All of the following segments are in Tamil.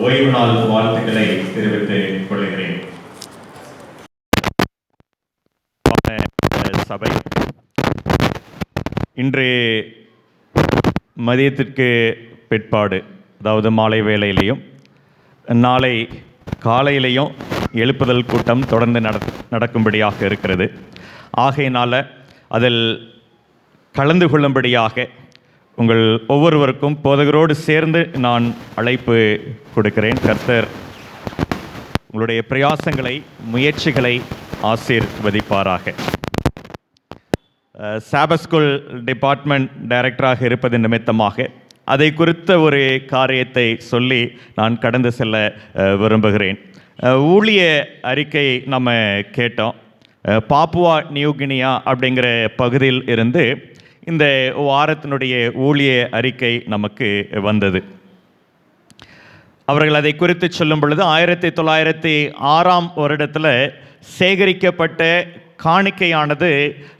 ஓய்வு நாள் வாழ்த்துக்களை தெரிவித்துக் கொள்கிறேன். சபை இன்று மதியத்திற்கு பிற்பாடு, அதாவது மாலை வேளையிலையும் நாளை காலையிலையும் எழுப்புதல் கூட்டம் தொடர்ந்து நடக்கும்படியாக இருக்கிறது. ஆகையினால் அதில் கலந்து கொள்ளும்படியாக உங்கள் ஒவ்வொருவருக்கும் போதகரோடு சேர்ந்து நான் அழைப்பு கொடுக்கிறேன். கர்த்தர் உங்களுடைய பிரயாசங்களை, முயற்சிகளை ஆசீர்வதிப்பாராக. சாபத் ஸ்கூல் டிபார்ட்மெண்ட் டைரக்டராக இருப்பது நிமித்தமாக அதை குறித்த ஒரு காரியத்தை சொல்லி நான் கடந்து செல்ல விரும்புகிறேன். ஊழிய அறிக்கை நம்ம கேட்டோம். பாப்புவா நியூகினியா அப்படிங்கிற பகுதியில் இருந்து இந்த வாரத்தினுடைய ஊழிய அறிக்கை நமக்கு வந்தது. அவர்கள் அதை குறித்து சொல்லும் பொழுது 1906 வருடத்தில் சேகரிக்கப்பட்ட காணிக்கையானது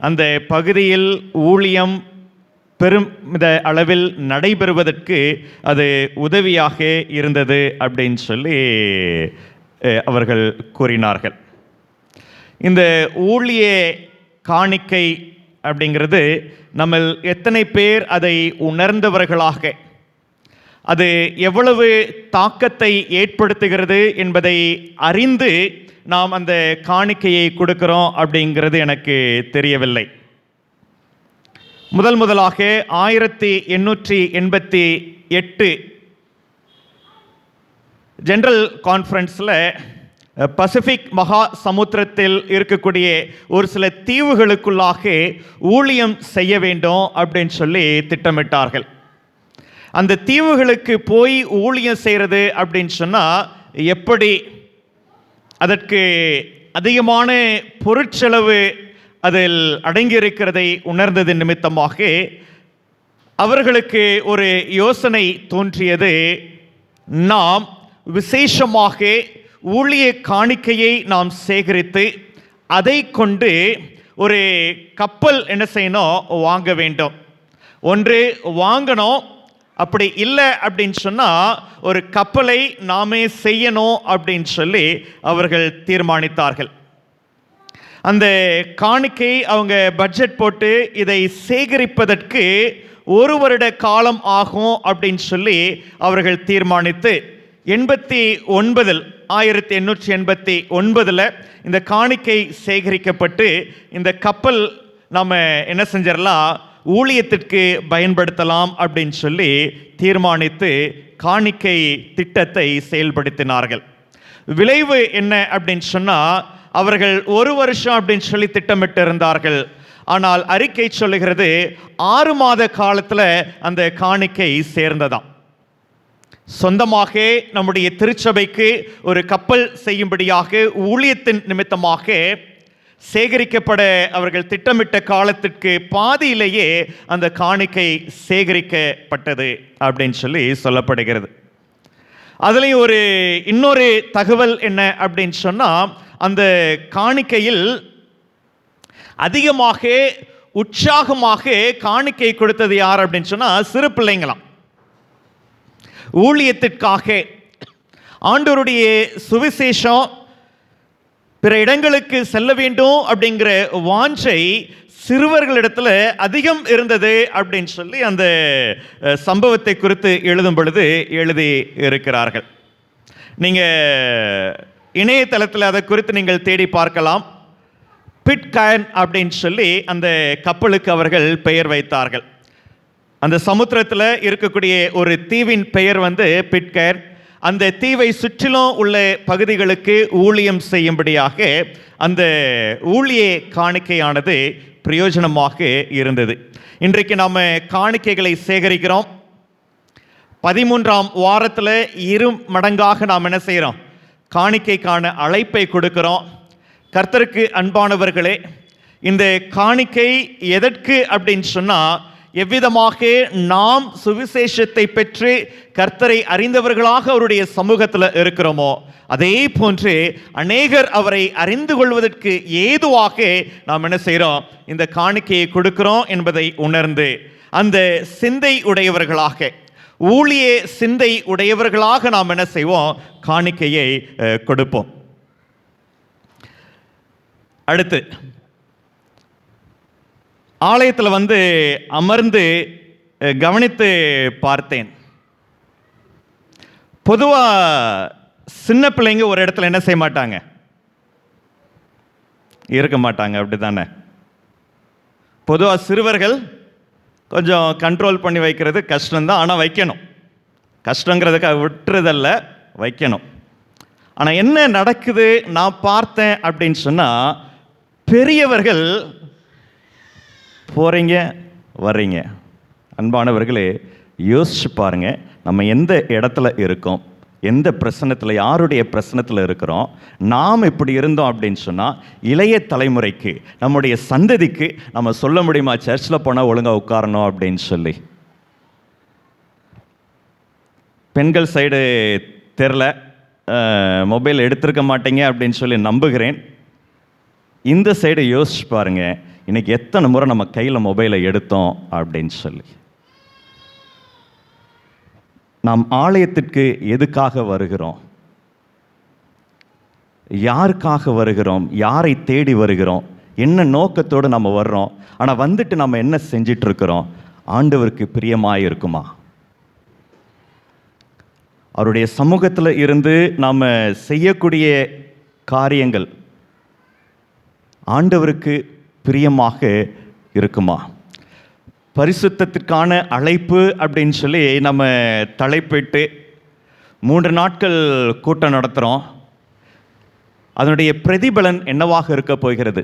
அந்த பகுதியில் ஊழியம் பெருமித அளவில் நடைபெறுவதற்கு அது உதவியாக இருந்தது அப்படின்னு சொல்லி அவர்கள் கூறினார்கள். இந்த ஊழிய காணிக்கை அப்படிங்கிறது நம்ம எத்தனை பேர் அதை உணர்ந்தவர்களாக, அது எவ்வளவு தாக்கத்தை ஏற்படுத்துகிறது என்பதை அறிந்து நாம் அந்த காணிக்கையை கொடுக்கிறோம் அப்படிங்கிறது எனக்கு தெரியவில்லை. முதலாக 1888 ஜெனரல் கான்ஃபரன்ஸில் பசிபிக் மகா சமுத்திரத்தில் இருக்கக்கூடிய ஒரு சில தீவுகளுக்குள்ளாக ஊழியம் செய்ய வேண்டும் அப்படின்னு சொல்லி திட்டமிட்டார்கள். அந்த தீவுகளுக்கு போய் ஊழியம் செய்கிறது அப்படின்னு சொன்னால் எப்படி, அதற்கு அதிகமான பொருட்செலவு அதில் அடங்கியிருக்கிறதை உணர்ந்தது நிமித்தமாக அவர்களுக்கு ஒரு யோசனை தோன்றியது. நாம் விசேஷமாக ஊழிய காணிக்கையை நாம் சேகரித்து அதை கொண்டு ஒரு கப்பல் என்ன செய்யணும், வாங்க வேண்டும். ஒன்று வாங்கணும், அப்படி இல்லை அப்படின்னு சொன்னால் ஒரு கப்பலை நாமே செய்யணும் அப்படின்னு சொல்லி அவர்கள் தீர்மானித்தார்கள். அந்த காணிக்கை அவங்க பட்ஜெட் போட்டு இதை சேகரிப்பதற்கு 1 வருட காலம் ஆகும் அப்படின்னு சொல்லி அவர்கள் தீர்மானித்து 1889 இந்த காணிக்கை சேகரிக்கப்பட்டு இந்த கப்பல் நம்ம என்ன செஞ்சிடலாம், ஊழியத்திற்கு பயன்படுத்தலாம் அப்படின்னு சொல்லி தீர்மானித்து காணிக்கை திட்டத்தை செயல்படுத்தினார்கள். விளைவு என்ன அப்படின்னு சொன்னால் அவர்கள் 1 வருஷம் அப்படின்னு சொல்லி திட்டமிட்டு இருந்தார்கள். ஆனால் அறிக்கை சொல்லுகிறது 6 மாத காலத்தில் அந்த காணிக்கை சேர்ந்ததாம். சொந்தமாக நம்முடைய திருச்சபைக்கு ஒரு கப்பல் செய்யும்படியாக ஊழியத்தின் நிமித்தமாக சேகரிக்கப்பட அவர்கள் திட்டமிட்ட காலத்திற்கு பாதியிலேயே அந்த காணிக்கை சேகரிக்கப்பட்டது அப்படின்னு சொல்லி சொல்லப்படுகிறது. அதுலேயும் இன்னொரு தகவல் என்ன அப்படின்னு சொன்னால், அந்த காணிக்கையில் அதிகமாக உற்சாகமாக காணிக்கை கொடுத்தது யார் அப்படின்னு சொன்னால் சிறு பிள்ளைங்களாம். ஊழியத்திற்காக ஆண்டவருடைய சுவிசேஷம் பிற இடங்களுக்கு செல்ல வேண்டும் அப்படிங்கிற வாஞ்சை சிறுவர்களிடத்தில் அதிகம் இருந்தது அப்படின்னு சொல்லி அந்த சம்பவத்தை குறித்து எழுதும் பொழுது எழுதி இருக்கிறார்கள். நீங்கள் இணையதளத்தில் அதை குறித்து நீங்கள் தேடி பார்க்கலாம். பிட்காயன் அப்படின்னு சொல்லி அந்த கப்பலுக்கு அவர்கள் பெயர் வைத்தார்கள். அந்த சமுத்திரத்தில் இருக்கக்கூடிய ஒரு தீவின் பெயர் பிட்கயர். அந்த தீவை சுற்றிலும் உள்ள பகுதிகளுக்கு ஊழியம் செய்யும்படியாக அந்த ஊழிய காணிக்கையானது பிரயோஜனமாக இருந்தது. இன்றைக்கு நாம் காணிக்கைகளை சேகரிக்கிறோம். 13ஆம் வாரத்தில் 2 மடங்காக நாம் என்ன செய்கிறோம், காணிக்கைக்கான அழைப்பை கொடுக்கிறோம். கர்த்தருக்கு அன்பானவர்களே, இந்த காணிக்கை எதற்கு அப்படின்னு சொன்னால், எவ்விதமாக நாம் சுவிசேஷத்தை பெற்று கர்த்தரை அறிந்தவர்களாக அவருடைய சமூகத்தில் இருக்கிறோமோ அதே போன்று அநேகர் அவரை அறிந்து கொள்வதற்கு ஏதுவாக நாம் என்ன செய்கிறோம், இந்த காணிக்கையை கொடுக்கிறோம் என்பதை உணர்ந்து அந்த சிந்தை உடையவர்களாக ஊழிய சிந்தை உடையவர்களாக நாம் என்ன செய்வோம்? காணிக்கையை கொடுப்போம். அடுத்து ஆலயத்தில் வந்து அமர்ந்து கவனித்து பார்த்தேன். பொதுவாக சின்ன பிள்ளைங்க ஒரு இடத்துல என்ன செய்ய மாட்டாங்க? இருக்க மாட்டாங்க, அப்படி தானே? பொதுவாக சிறுவர்கள் கொஞ்சம் கண்ட்ரோல் பண்ணி வைக்கிறது கஷ்டம்தான், ஆனால் வைக்கணும். கஷ்டங்கிறதுக்காக விட்டுறதல்ல, வைக்கணும். ஆனால் என்ன நடக்குது நான் பார்த்தேன் அப்படின்னு சொன்னால், பெரியவர்கள் போகிறீங்க வர்றீங்க. அன்பானவர்களே, யோசிச்சு பாருங்க, நம்ம எந்த இடத்துல இருக்கோம், எந்த பிரச்சனத்தில், யாருடைய பிரச்சனத்தில் இருக்கிறோம். நாம் இப்படி இருந்தோம் அப்படின்னு சொன்னால் இளைய தலைமுறைக்கு, நம்முடைய சந்ததிக்கு நம்ம சொல்ல முடியுமா சர்ச்சில் போனால் ஒழுங்காக உட்காரணும் அப்படின்னு சொல்லி? பெண்கள் சைடு தெரில, மொபைல் எடுத்திருக்க மாட்டீங்க அப்படின்னு சொல்லி நம்புகிறேன். இந்த சைடு யோசிச்சு பாருங்க, இன்னைக்கு எத்தனை முறை நம்ம கையில் மொபைலை எடுத்தோம் அப்படின்னு சொல்லி. நாம் ஆலயத்திற்கு எதுக்காக வருகிறோம்? யாருக்காக வருகிறோம்? யாரை தேடி வருகிறோம்? என்ன நோக்கத்தோடு நம்ம வர்றோம்? ஆனால் வந்துட்டு நம்ம என்ன செஞ்சிட்டு இருக்கிறோம்? ஆண்டவருக்கு பிரியமாக இருக்குமா? அவருடைய சமூகத்தில் இருந்து நாம் செய்யக்கூடிய காரியங்கள் ஆண்டவருக்கு பிரியமாக இருக்குமா? பரிசுத்தத்திற்கான அழைப்பு அப்படின்னு சொல்லி நம்ம தலைப்பிட்டு 3 நாட்கள் கூட்டம் நடத்துகிறோம். அதனுடைய பிரதிபலன் என்னவாக இருக்க போகிறது?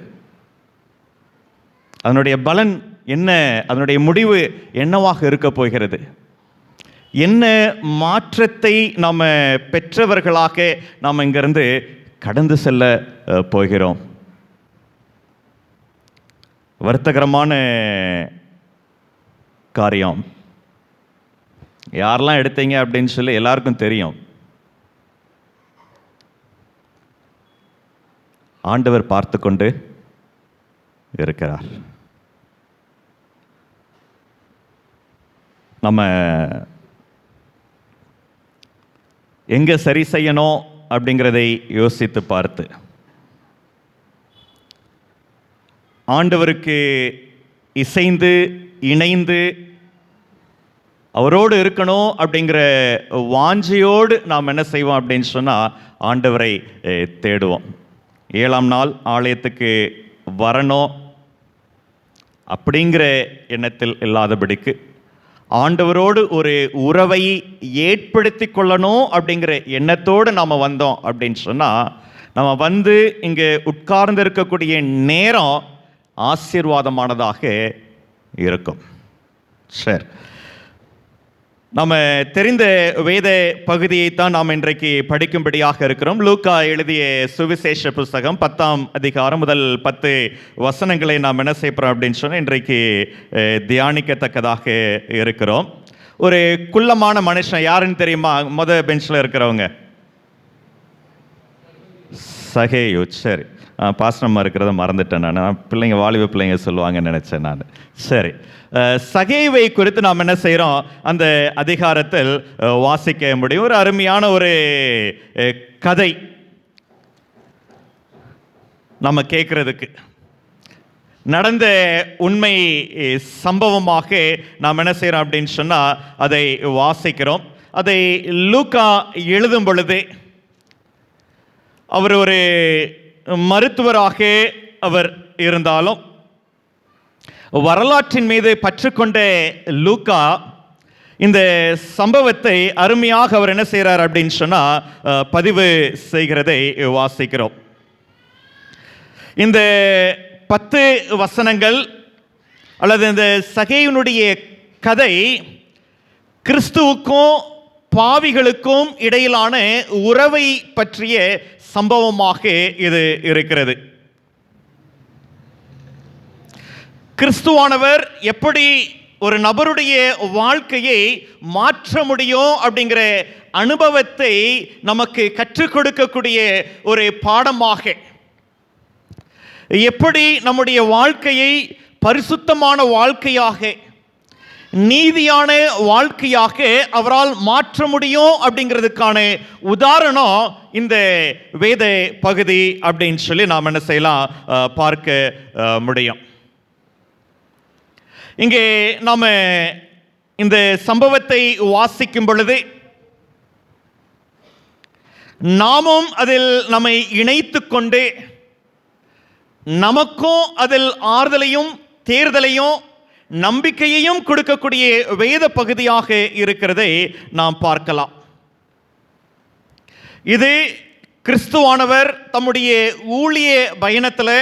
அதனுடைய பலன் என்ன? அதனுடைய முடிவு என்னவாக இருக்க போகிறது? என்ன மாற்றத்தை நாம் பெற்றவர்களாக நாம் இங்கிருந்து கடந்து செல்ல போகிறோம்? வருத்தகரமான காரியம். யாரெல்லாம் எடுத்தீங்க அப்படின்னு சொல்லி எல்லாருக்கும் தெரியும். ஆண்டவர் பார்த்து கொண்டு இருக்கிறார். நம்ம எங்க சரி செய்யணும் அப்படிங்கிறதை யோசித்து பார்த்து ஆண்டவருக்கு இசைந்து இணைந்து அவரோடு இருக்கணும் அப்படிங்கிற வாஞ்சையோடு நாம் என்ன செய்வோம் அப்படின்னு சொன்னால் ஆண்டவரை தேடுவோம். 7ஆம் நாள் ஆலயத்துக்கு வரணும் அப்படிங்கிற எண்ணத்தில் இல்லாதபடிக்கு ஆண்டவரோடு ஒரு உறவை ஏற்படுத்தி கொள்ளணும் அப்படிங்கிற எண்ணத்தோடு நாம் வந்தோம் அப்படின்னு சொன்னால், நம்ம வந்து இங்கே உட்கார்ந்து இருக்கக்கூடிய நேரம் ஆசீர்வாதமானதாக இருக்கும். சரி, நம்ம தெரிந்த வேத பகுதியைத்தான் நாம் இன்றைக்கு படிக்கும்படியாக இருக்கிறோம். லூக்கா எழுதிய சுவிசேஷ புஸ்தகம் 10ஆம் அதிகாரம் முதல் 10 வசனங்களை நாம் என்ன செய்யப்படுறோம் அப்படின்னு சொன்னால் இன்றைக்கு தியானிக்கத்தக்கதாக இருக்கிறோம். ஒரு குள்ளமான மனுஷன், யாருன்னு தெரியுமா? பெஞ்சில் இருக்கிறவங்க சகேயு. சரி, பாஸ்டம்மா இருக்கிறத மறந்துட்டேன் நான். பிள்ளைங்க, வாலிப பிள்ளைங்க சொல்லுவாங்கன்னு நினச்சேன் நான். சரி, சகேயுவை குறித்து நாம் என்ன செய்கிறோம்? அந்த அதிகாரத்தில் வாசிக்க முடியும். ஒரு அருமையான ஒரு கதை நம்ம கேட்குறதுக்கு. நடந்த உண்மை சம்பவமாக நாம் என்ன செய்கிறோம் அப்படின்னு சொன்னால் அதை வாசிக்கிறோம். அதை லூக்கா எழுதும் பொழுது அவர் ஒரு மருத்துவராக அவர் இருந்தாலும் வரலாற்றின் மீது பற்றுக்கொண்ட லூக்கா இந்த சம்பவத்தை அருமையாக அவர் என்ன செய்கிறார் அப்படின்னு சொன்னால் பதிவு செய்கிறதை வாசிக்கிறோம். இந்த 10 வசனங்கள் அல்லது இந்த சகேயுனுடைய கதை கிறிஸ்துவுக்கும் பாவிகளுக்கும் இடையிலான உறவை பற்றிய சம்பவமாக இது இருக்கிறது. கிறிஸ்துவானவர் எப்படி ஒரு நபருடைய வாழ்க்கையை மாற்ற முடியும் அப்படிங்கிற அனுபவத்தை நமக்கு கற்றுக் கொடுக்கக்கூடிய ஒரு பாடமாக, எப்படி நம்முடைய வாழ்க்கையை பரிசுத்தமான வாழ்க்கையாக, நீதியான வாழ்க்கையாக அவரால் மாற்ற முடியும் அப்படிங்கிறதுக்கான உதாரணம் இந்த வேத பகுதி அப்படின்னு சொல்லி நாம் என்ன செய்யலாம், பார்க்க முடியும். இங்கே நாம் இந்த சம்பவத்தை வாசிக்கும் பொழுது நாமும் அதில் நம்மை இணைத்து கொண்டு நமக்கும் அதில் ஆறுதலையும் தேர்தலையும் நம்பிக்கையையும் கொடுக்கக்கூடிய வேத பகுதியாக இருக்கிறதை நாம் பார்க்கலாம். இது கிறிஸ்துவானவர் தம்முடைய ஊழிய பயணத்தில்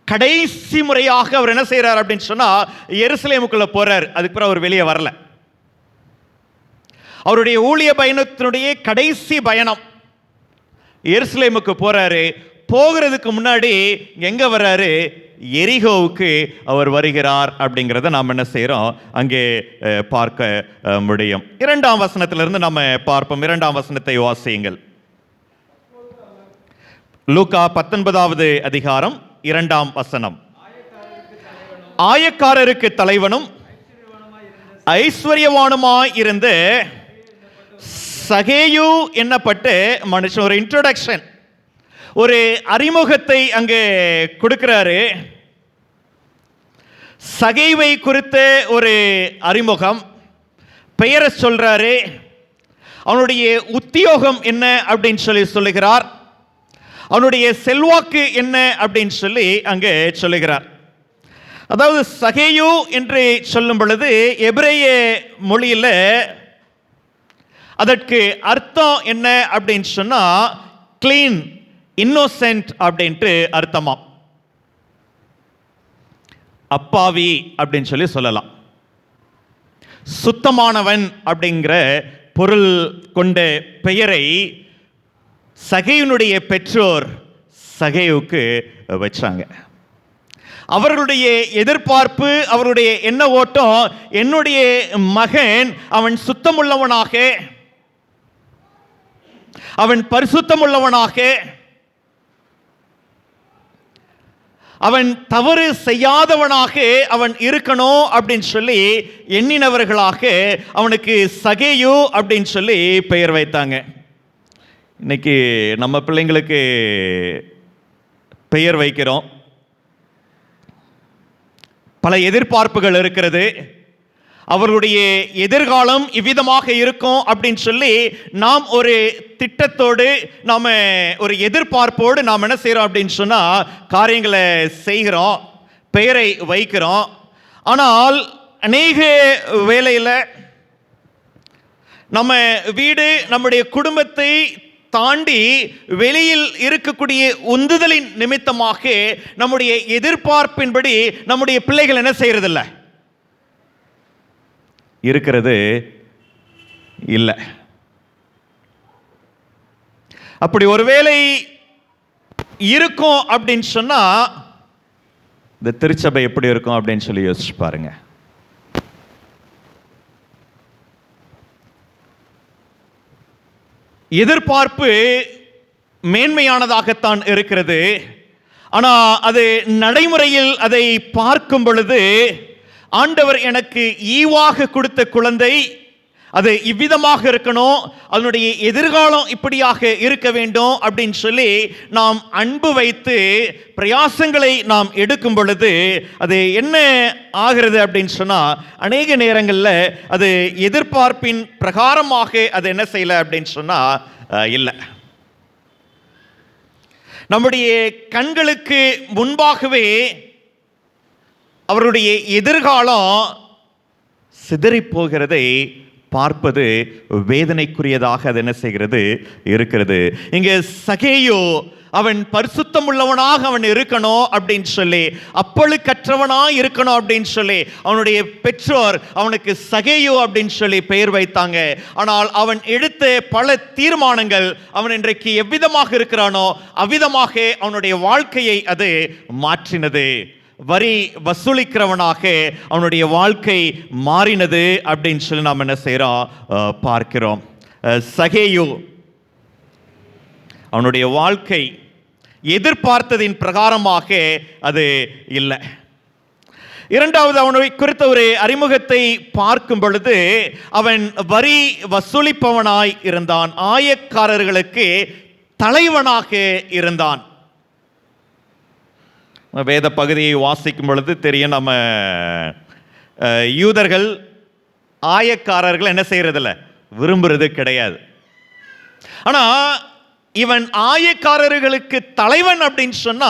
கடைசி முறையாக அவர் என்ன செய்கிறார் அப்படின்னு சொன்னால், எருசலேமுக்குள்ள போறார். அதுக்கு பிறகு அவர் வெளியே வரல. அவருடைய ஊழிய பயணத்தினுடைய கடைசி பயணம் எருசலேமுக்கு போறாரு. போகிறதுக்கு முன்னாடி எங்க வர்றாரு, எரிகோவுக்கு அவர் வருகிறார் அப்படிங்கிறத நாம் என்ன செய்கிறோம், அங்கே பார்க்க முடியும். 2ஆம் வசனத்திலிருந்து நம்ம பார்ப்போம். 2ஆம் வசனத்தை வாசியுங்கள். லூக்கா 19வது அதிகாரம் 2ஆம் வசனம். ஆயக்காரருக்கு தலைவனும் ஐஸ்வர்யவானுமாய் இருந்து சகேயு என்னப்பட்டு மனுஷன், ஒரு இன்ட்ரோடக்ஷன், ஒரு அறிமுகத்தை அங்கே கொடுக்கிறாரு. சகேவை குறித்த ஒரு அறிமுகம், பெயரை சொல்றாரு. அவனுடைய உத்தியோகம் என்ன அப்படின்னு சொல்லுகிறார். அவனுடைய செல்வாக்கு என்ன அப்படின்னு சொல்லி அங்கே சொல்லுகிறார். அதாவது சகேயு என்று சொல்லும் பொழுது எபிரேய மொழியில் அதற்கு அர்த்தம் என்ன அப்படின்னு சொன்னா, கிளீன், இன்னோசென்ட் அப்படின்ட்டு அர்த்தமாம். அப்பாவி அப்படின்னு சொல்லலாம். சுத்தமானவன் அப்படிங்கிற பொருள் கொண்ட பெயரை சகேயுனுடைய பெற்றோர் சகேயுக்கு வச்சாங்க. அவர்களுடைய எதிர்பார்ப்பு, அவருடைய எண்ண ஓட்டம், என்னுடைய மகன் அவன் சுத்தமுள்ளவனாக, அவன் பரிசுத்தமுள்ளவனாக, அவன் தவறு செய்யாதவனாக அவன் இருக்கணும் அப்படின்னு சொல்லி எண்ணினவர்களாக அவனுக்கு சகேயு அப்படின்னு சொல்லி பெயர் வைத்தாங்க. இன்னைக்கு நம்ம பிள்ளைங்களுக்கு பெயர் வைக்கிறோம். பல எதிர்பார்ப்புகள் இருக்கிறது. அவர்களுடைய எதிர்காலம் இவ்விதமாக இருக்கும் அப்படின்னு சொல்லி நாம் ஒரு திட்டத்தோடு, நாம் ஒரு எதிர்பார்ப்போடு நாம் என்ன செய்கிறோம் அப்படின்னு சொன்னால் காரியங்களை செய்கிறோம், பெயரை வைக்கிறோம். ஆனால் அநேக வேளையில் நம்ம வீடு, நம்முடைய குடும்பத்தை தாண்டி வெளியில் இருக்கக்கூடிய உந்துதலின் நிமித்தமாக நம்முடைய எதிர்பார்ப்பின்படி நம்முடைய பிள்ளைகள் என்ன செய்யறதில்லை, இருக்கிறது இல்லை. அப்படி ஒருவேளை இருக்கும் அப்படின்னு சொன்னா இந்த திருச்சபை எப்படி இருக்கும் அப்படின்னு சொல்லி யோசிச்சு பாருங்க. எதிர்பார்ப்பு மேன்மையானதாகத்தான் இருக்கிறது. ஆனால் அது நடைமுறையில் அதை பார்க்கும் பொழுது, ஆண்டவர் எனக்கு ஈவாக கொடுத்த குழந்தை அது இவ்விதமாக இருக்கணும், அதனுடைய எதிர்காலம் இப்படியாக இருக்க வேண்டும் அப்படின்னு சொல்லி நாம் அன்பு வைத்து பிரயாசங்களை நாம் எடுக்கும் பொழுது அது என்ன ஆகிறது அப்படின்னு சொன்னால், அநேக நேரங்களில் அது எதிர்பார்ப்பின் பிரகாரமாக அது என்ன செய்யலை அப்படின்னு சொன்னால் இல்லை. நம்முடைய கண்களுக்கு முன்பாகவே அவருடைய எதிர்காலம் சிதறி போகிறதை பார்ப்பது வேதனைக்குரியதாக அது என்ன செய்கிறது இருக்கிறது. இங்கே சகேயு அவன் பரிசுத்தம் உள்ளவனாக அவன் இருக்கணும் அப்படின்னு சொல்லி, அப்பழுக்கற்றவனாக இருக்கணும் அப்படின்னு சொல்லி அவனுடைய பெற்றோர் அவனுக்கு சகேயு அப்படின்னு சொல்லி பெயர் வைத்தாங்க. ஆனால் அவன் எடுத்த பல தீர்மானங்கள் அவன் இன்றைக்கு எவ்விதமாக இருக்கிறானோ அவ்விதமாக அவனுடைய வாழ்க்கையை அது மாற்றினது. வரி வசூலிக்கிறவனாக அவனுடைய வாழ்க்கை மாறினது அப்படின்னு சொல்லி நாம் என்ன செய்கிறோம் பார்க்கிறோம். சகேயு அவனுடைய வாழ்க்கை எதிர்பார்த்ததின் பிரகாரமாக அது இல்லை. இரண்டாவது அவனை குறித்த ஒரு அறிமுகத்தை பார்க்கும் பொழுது அவன் வரி வசூலிப்பவனாய் இருந்தான், ஆயக்காரர்களுக்கு தலைவனாக இருந்தான். வேத பகுதியை வாசிக்கும் பொழுது தெரியும், நம்ம யூதர்கள் ஆயக்காரர்கள் என்ன செய்யறதில்ல, விரும்புறது கிடையாது. ஆனா இவன் ஆயக்காரர்களுக்கு தலைவன் அப்படின்னு சொன்னா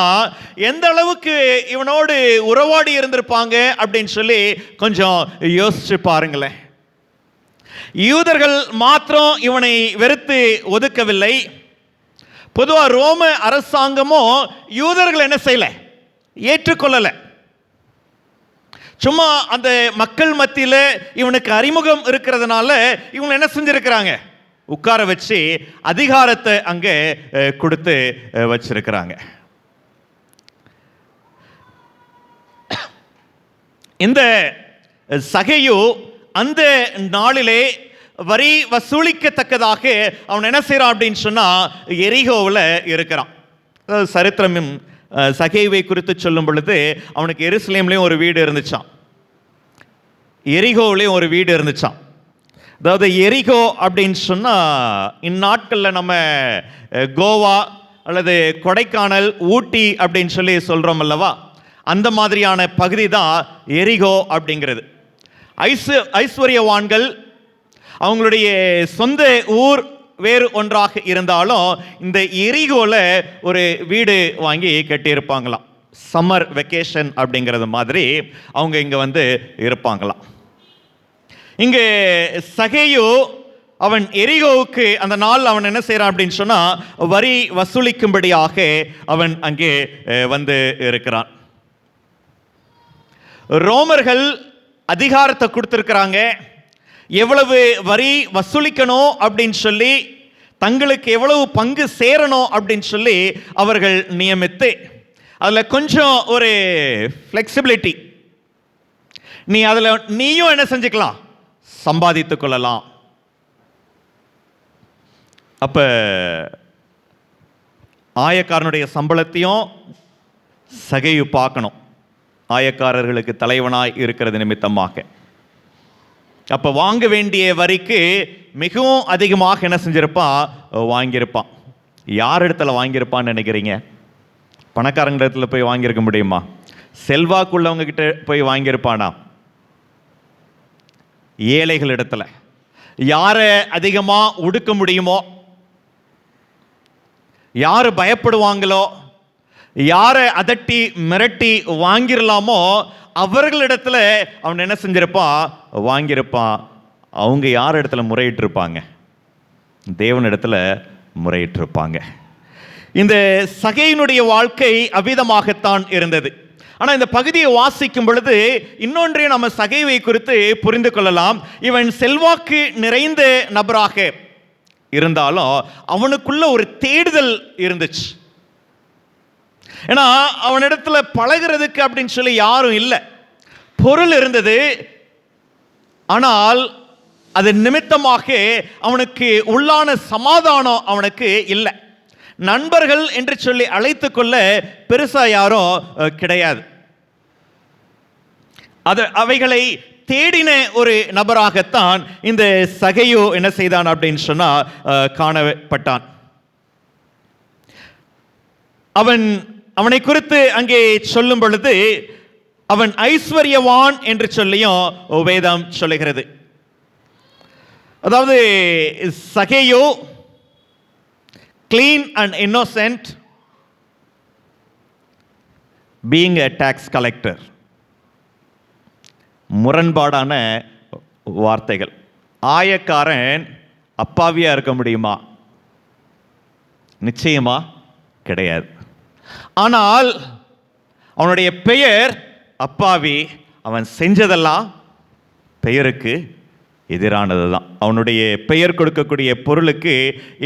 எந்த அளவுக்கு இவனோடு உறவாடி இருந்திருப்பாங்க அப்படின்னு சொல்லி கொஞ்சம் யோசிச்சு பாருங்களேன். யூதர்கள் மாத்திரம் இவனை வெறுத்து ஒதுக்கவில்லை. பொதுவாக ரோம அரசாங்கமும் யூதர்கள் என்ன செய்யல, ஏற்றுக்கொள்ளல. சும்மா அந்த மக்கள் மத்தியில் இவனுக்கு அறிமுகம் இருக்கிறதுனால இவங்க என்ன செஞ்சிருக்கிறாங்க, உட்கார வச்சு அதிகாரத்தை அங்கே கொடுத்து வச்சிருக்கிறாங்க. இந்த சகையு அந்த நாளிலே வரி வசூலிக்கத்தக்கதாக அவன் என்ன செய்யறான் அப்படின்னு சொன்னா எரிகோவில் இருக்கிறான். சரித்திரமும் சகைவை குறித்து சொல்லும் பொழுது அவனுக்கு எருசலேம்லேயும் ஒரு வீடு இருந்துச்சான், எரிகோவிலையும் ஒரு வீடு இருந்துச்சான். அதாவது எரிகோ அப்படின்னு சொன்னால் இந்நாட்களில் நம்ம கோவா அல்லது கொடைக்கானல், ஊட்டி அப்படின்னு சொல்லி சொல்கிறோம் அல்லவா, அந்த மாதிரியான பகுதி தான் எரிகோ அப்படிங்கிறது. ஐஸ்வர்யவான்கள் அவங்களுடைய சொந்த ஊர் வேறு ஒன்றாக இருந்தாலும் இந்த எரிகோவில் ஒரு வீடு வாங்கி கட்டியிருப்பாங்களாம். சம்மர் வெக்கேஷன் அப்படிங்கிறது மாதிரி அவங்க இங்கே வந்து இருப்பாங்களாம். இங்கே சகேயு அவன் எரிகோவுக்கு அந்த நாள் அவன் என்ன செய்யறான் அப்படின்னு சொன்னா வரி வசூலிக்கும்படியாக அவன் அங்கே வந்து இருக்கிறான். ரோமர்கள் அதிகாரத்தை கொடுத்திருக்கிறாங்க, எவ்வளவு வரி வசூலிக்கணும் அப்படின்னு சொல்லி, தங்களுக்கு எவ்வளவு பங்கு சேரணும் அப்படின்னு சொல்லி அவர்கள் நியமித்து, அதில் கொஞ்சம் ஒரு ஃப்ளெக்சிபிலிட்டி, நீ அதில் நீயும் என்ன செஞ்சுக்கலாம், சம்பாதித்துக் கொள்ளலாம். அப்போ ஆயக்காரனுடைய சம்பளத்தையும் சகையு பார்க்கணும், ஆயக்காரர்களுக்கு தலைவனாய் இருக்கிறது நிமித்தமாக. அப்போ வாங்க வேண்டிய வரிக்கு மிகவும் அதிகமாக என்ன செஞ்சிருப்பான், வாங்கியிருப்பான். யார் இடத்துல வாங்கியிருப்பான்னு நினைக்கிறீங்க? பணக்காரங்க இடத்துல போய் வாங்கியிருக்க முடியுமா? செல்வாக்குள்ளவங்க கிட்ட போய் வாங்கியிருப்பானா? ஏழைகள் இடத்துல. யாரை அதிகமாக ஒடுக்க முடியுமோ, யார் பயப்படுவாங்களோ, யாரை அதட்டி மிரட்டி வாங்கிடலாமோ அவர்களிடத்துல அவன் என்ன செஞ்சிருப்பான், வாங்கியிருப்பான். அவங்க யார் இடத்துல முறையிட்டிருப்பாங்க? தேவனிடத்துல முறையிட்டிருப்பாங்க. இந்த சகையினுடைய வாழ்க்கை அவ்விதமாகத்தான் இருந்தது. ஆனால் இந்த பகுதியை வாசிக்கும் பொழுது இன்னொன்றையும் நம்ம சகைவை குறித்து புரிந்து கொள்ளலாம். இவன் செல்வாக்கு நிறைந்த நபராக இருந்தாலும் அவனுக்குள்ள ஒரு தேடுதல் இருந்துச்சு. ஏன்னா அவனிடத்துல பழகிறதுக்கு அப்படின்னு சொல்லி யாரும் இல்லை. பொருள் இருந்தது, ஆனால் அது நிமித்தமாக அவனுக்கு உள்ளான சமாதானம் அவனுக்கு இல்லை. நண்பர்கள் என்று சொல்லி அழைத்து கொள்ள பெருசா யாரும் கிடையாது. அவைகளை தேடின ஒரு நபராகத்தான் இந்த சகையு என்ன செய்தான் அப்படின்னு சொன்னா காணப்பட்டான். அவனை குறித்து அங்கே சொல்லும் பொழுது அவன் ஐஸ்வர்யவான் என்று சொல்லியும் வேதம் சொல்லுகிறது. அதாவது சகேயு clean and innocent, being a tax collector. முரண்பாடான வார்த்தைகள். ஆயக்காரன் அப்பாவியா இருக்க முடியுமா? நிச்சயமா கிடையாது. ஆனால் அவனுடைய பெயர் அப்பாவி. அவன் செஞ்சதெல்லாம் பெயருக்கு எதிரானது தான். அவனுடைய பெயர் கொடுக்கக்கூடிய பொருளுக்கு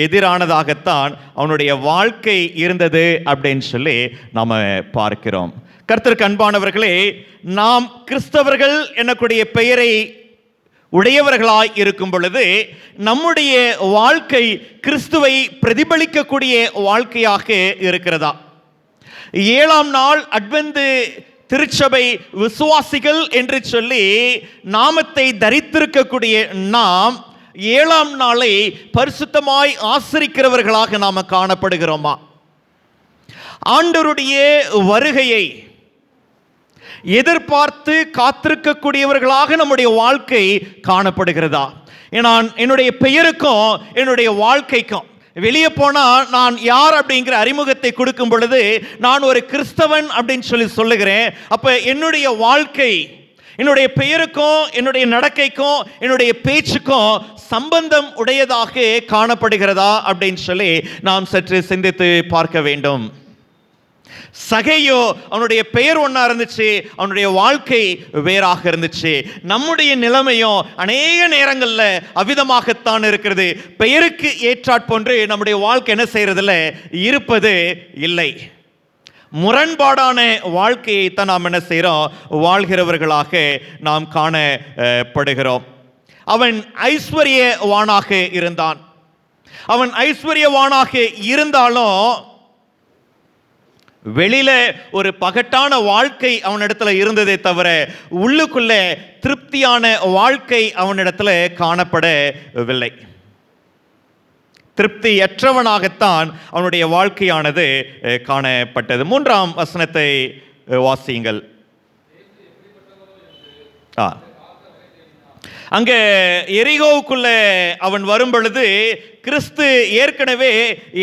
எதிரானதாகத்தான் அவனுடைய வாழ்க்கை இருந்தது அப்படின்னு சொல்லி நாம் பார்க்கிறோம். கர்த்தருக்கு அன்பானவர்களே, நாம் கிறிஸ்தவர்கள் என்னக்கூடிய பெயரை உடையவர்களாய் இருக்கும் பொழுது நம்முடைய வாழ்க்கை கிறிஸ்துவை பிரதிபலிக்கக்கூடிய வாழ்க்கையாக இருக்கிறதா? 7ஆம் நாள் அட்வென்ட் திருச்சபை விசுவாசிகள் என்று சொல்லி நாமத்தை தரித்திருக்கக்கூடிய நாம் 7ஆம் நாளை பரிசுத்தமாய் ஆசரிக்கிறவர்களாக நாம காணப்படுகிறோமா? ஆண்டவருடைய வருகையை எதிர்பார்த்து காத்திருக்கக்கூடியவர்களாக நம்முடைய வாழ்க்கை காணப்படுகிறதா? என்னுடைய பெயருக்கும் என்னுடைய வாழ்க்கைக்கும் வெளியே போனா நான் யார் அப்படிங்கிற அறிமுகத்தை கொடுக்கும் பொழுது நான் ஒரு கிறிஸ்தவன் அப்படின்னு சொல்லுகிறேன். அப்ப என்னுடைய வாழ்க்கை என்னுடைய பெயருக்கும் என்னுடைய நடக்கைக்கும் என்னுடைய பேச்சுக்கும் சம்பந்தம் உடையதாக காணப்படுகிறதா அப்படின்னு சொல்லி நாம் சற்று சிந்தித்து பார்க்க வேண்டும். சகையோ அவனுடைய பெயர் ஒன்றா இருந்துச்சு, அவனுடைய வாழ்க்கை வேறாக இருந்துச்சு. நம்முடைய நிலைமையும் அநேக நேரங்களில் அவ்விதமாகத்தான் இருக்கிறது. பெயருக்கு ஏற்றாற்போன்று நம்முடைய வாழ்க்கை என்ன செய்யறதில்ல, இருப்பது இல்லை. முரண்பாடான வாழ்க்கையை தான் நாம் என்ன செய்கிறோம், வாழ்கிறவர்களாக நாம் காணப்படுகிறோம். அவன் ஐஸ்வர்யவானாக இருந்தான். அவன் ஐஸ்வர்யவானாக இருந்தாலும் வெளியில ஒரு பகட்டான வாழ்க்கை அவனிடத்துல இருந்ததே தவிர உள்ளுக்குள்ள திருப்தியான வாழ்க்கை அவனிடத்துல காணப்படவில்லை. திருப்தியற்றவனாகத்தான் அவனுடைய வாழ்க்கையானது காணப்பட்டது. 3ஆம் வசனத்தை வாசியுங்கள். அங்கே எரிகோவுக்குள்ள அவன் வரும் பொழுது கிறிஸ்து ஏற்கனவே